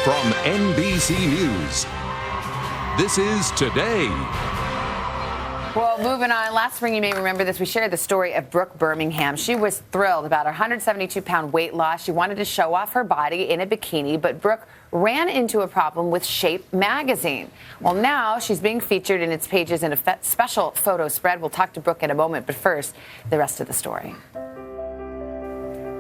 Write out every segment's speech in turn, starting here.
From NBC News, this is Today. Well, moving on. Last spring, you may remember this. We shared the story of Brooke Birmingham. She was thrilled about her 172-pound weight loss. She wanted to show off her body in a bikini, but Brooke ran into a problem with Shape magazine. Well, now she's being featured in its pages in a special photo spread. We'll talk to Brooke in a moment, but first, the rest of the story.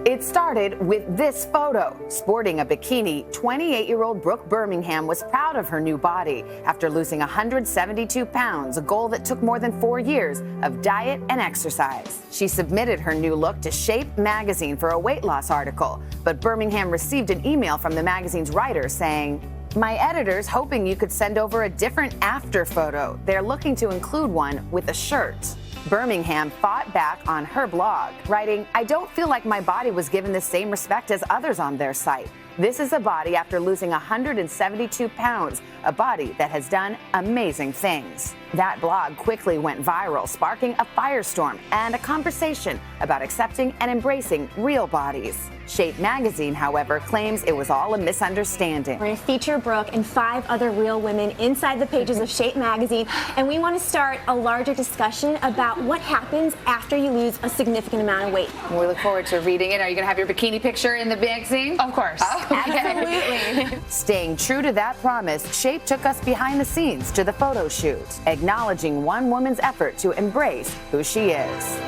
It started with this photo. Sporting a bikini, 28-year-old Brooke Birmingham was proud of her new body after losing 172 pounds, a goal that took more than 4 years of diet and exercise. She submitted her new look to Shape magazine for a weight loss article, but Birmingham received an email from the magazine's writer saying, "My editor's hoping you could send over a different after photo. They're looking to include one with a shirt." Birmingham fought back on her blog, writing, "I don't feel like my body was given the same respect as others on their site. This is a body after losing 172 pounds, a body that has done amazing things." That blog quickly went viral, sparking a firestorm and a conversation about accepting and embracing real bodies. Shape magazine, however, claims it was all a misunderstanding. We're going to feature Brooke and 5 other real women inside the pages of Shape magazine, and we want to start a larger discussion about what happens after you lose a significant amount of weight. We look forward to reading it. Are you going to have your bikini picture in the magazine? Of course. Absolutely. Staying true to that promise, Shape took us behind the scenes to the photo shoot, acknowledging one woman's effort to embrace who she is.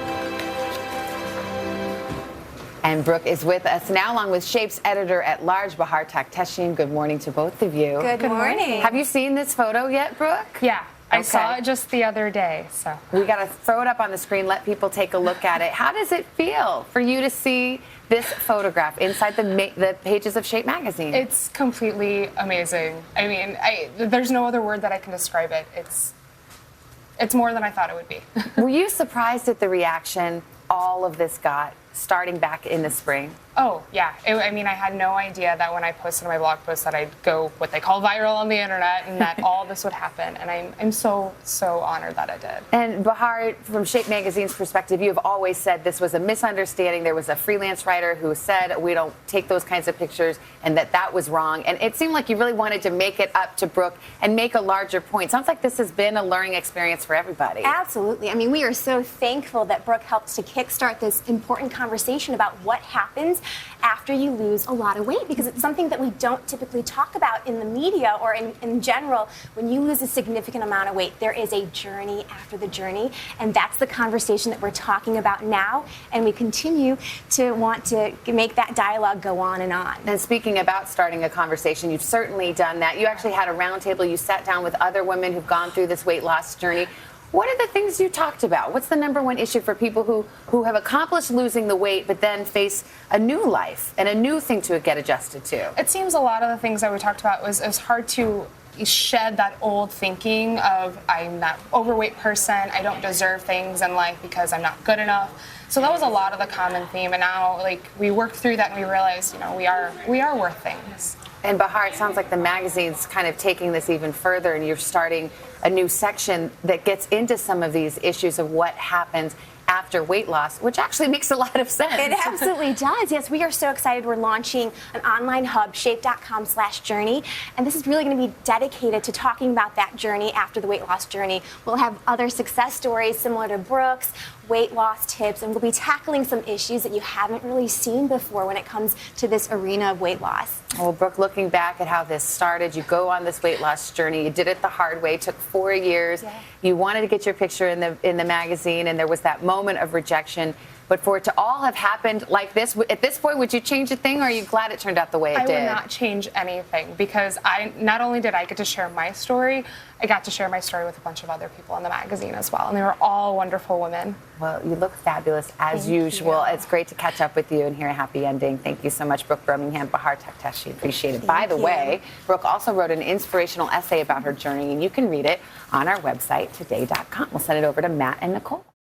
And Brooke is with us now, along with Shape's editor-at-large, Bahar Takhtehchian. Good morning to both of you. Good morning. Have you seen this photo yet, Brooke? Yeah, I Okay. saw it just the other day. So We got to throw it up on the screen, let people take a look at it. How does it feel for you to see this photograph inside the pages of Shape magazine? it's completely amazing. I mean, there's no other word that I can describe it. It's more than I thought it would be. Were you surprised at the reaction all of this got starting back in the spring? Oh, yeah. I mean, I had no idea that when I posted my blog post that I'd go what they call viral on the internet and that all this would happen. And I'm so honored that I did. And Bahar, from Shape Magazine's perspective, you have always said this was a misunderstanding. There was a freelance writer who said we don't take those kinds of pictures and that was wrong. And it seemed like you really wanted to make it up to Brooke and make a larger point. Sounds like this has been a learning experience for everybody. Absolutely. I mean, we are so thankful that Brooke helped to kickstart this important conversation about what happens after you lose a lot of weight, because it's something that we don't typically talk about in the media or in general. When you lose a significant amount of weight, there is a journey after the journey, and that's the conversation that we're talking about now, and we continue to want to make that dialogue go on and on. And speaking about starting a conversation, you've certainly done that. You actually had a roundtable. You sat down with other women who've gone through this weight loss journey. What are the things you talked about? What's the number one issue for people who have accomplished losing the weight but then face a new life and a new thing to get adjusted to? It seems a lot of the things that we talked about was hard to shed that old thinking of I'm that overweight person, I don't deserve things in life because I'm not good enough. So that was a lot of the common theme, and now we worked through that and we realized, we are worth things. And Bahar, it sounds like the magazine's kind of taking this even further, and you're starting a new section that gets into some of these issues of what happens after weight loss, which actually makes a lot of sense. It absolutely does. Yes, we are so excited. We're launching an online hub, shape.com/journey, and this is really going to be dedicated to talking about that journey after the weight loss journey. We'll have other success stories similar to Brooke's, weight loss tips, and we'll be tackling some issues that you haven't really seen before when it comes to this arena of weight loss. Well, Brooke, looking back at how this started, you go on this weight loss journey. You did it the hard way. It took 4 years. Yeah. You wanted to get your picture in the magazine, and there was that moment of rejection. But for it to all have happened like this, at this point, would you change a thing, or are you glad it turned out the way it did? I would not change anything, because not only did I get to share my story, I got to share my story with a bunch of other people in the magazine as well, and they were all wonderful women. Well, you look fabulous as usual. It's great to catch up with you and hear a happy ending. Thank you so much, Brooke Birmingham, Bahar Takhtehchian. Appreciate it. By the way, Brooke also wrote an inspirational essay about her journey, and you can read it on our website, today.com. We'll send it over to Matt and Nicole.